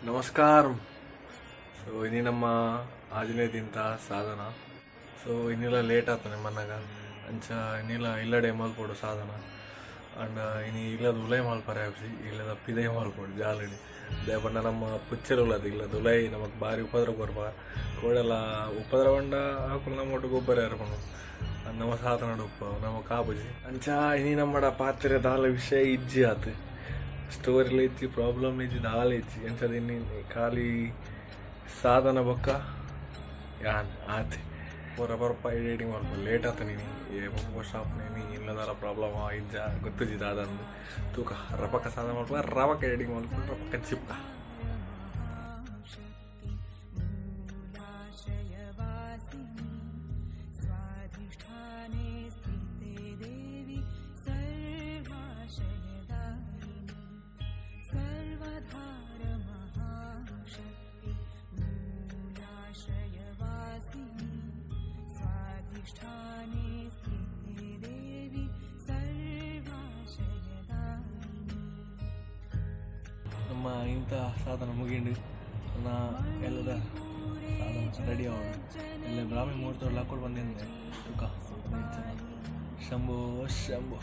ನಮಸ್ಕಾರಂ. So ಇನ್ನು ನಮ್ಮ ಆಜನೇ ದಿಂತ ಸಾಧನ. ಸೊ ಇನ್ನಿಲ್ಲ ಲೇಟ್ ಆತನೆ ಮನ್ನಾಗ ಅಂಚ ಇನ್ನಿಲ್ಲ ಇಲ್ಲಡೆ ಮಲ್ಪೋಡು ಸಾಧನ ಅಂಡ್ ಇನ್ನು ಇಲ್ಲದ ಉಲೈ ಮಲ್ಪರೆ ಆಪ್ಸಿ ಇಲ್ಲದ ಪಿದೈ ಮಲ್ಪೋಡು ಜಾಲಡಿ ದೇಪಂಡ ನಮ್ಮ ಪುಚ್ಚರುಲ್ಲದು ಇಲ್ಲದ ಉಲೈ ನಮಗೆ ಭಾರಿ ಉಪದ್ರ ಕೊರ್ಪ ಕೋಡೆಲ್ಲ ಉಪದ್ರ ಬಂಡ ಹಾಕೊಂಡು ನಮ್ಮ ಒಟ್ಟು ಗೊಬ್ಬರ ಇರ್ಕೊಂಡು ನಮ್ಮ ಸಾಧನ ಉಪ್ಪ ನಮ್ಮ ಕಾಬುಜಿ ಅಂಚ ಇನ್ನು ನಮ್ಮಡ ಪಾತ್ರೆ ದಾಲ ವಿಷಯ ಇಜ್ಜಿ ಆತು ಸ್ಟೋರಿಲಿ ಇಚ್ಚಿ ಪ್ರಾಬ್ಲಮ್ ಇಜ್ಜಿ ದಾಲ ಇಚ್ಚಿ ಎಂಚದ ಇನ್ನು ಖಾಲಿ ಸಾಧನ ಬೊಕ್ಕ ಯಾನ್ ಆತಿ ಬರಬರಪ್ಪ ಎಡಿಟಿಂಗ್ ಮಾಡ್ಬೋದು ಲೇಟ್ ಆತ ನೀನು ಮುಗ್ಗೋ ಶಾಪ್ ನೀನು ಇಲ್ಲದಾರ ಪ್ರಾಬ್ಲಮ್ ಇಜ್ಜ ಗೊತ್ತಿದ್ದಿ ಅದಂದು ತೂಕ ರಪಕ್ಕ ಸಾಧನ ಮಾಡ್ಬೋದು ರವಕ್ಕ ಎಡಿಟಿಂಗ್ ಮಾಡ್ಕೊಂಡು ರಪಕ್ಕ ಚಿಪ್ಕ ನಮ್ಮ ಇಂಥ ಸಾಧನ ಮುಗಿಂಡು ನಾ ಎಲ್ಲದ ಸಾಧನ ರೆಡಿ ಆಗೋದು ಎಲ್ಲ ಬ್ರಾಹ್ಮಿ ಮುಹೂರ್ತದಲ್ಲಿ ಹಾಕೊಂಡು ಬಂದಿದ್ದೆ ತುಕ ಶಂಭೋ ಶಂಭೋ.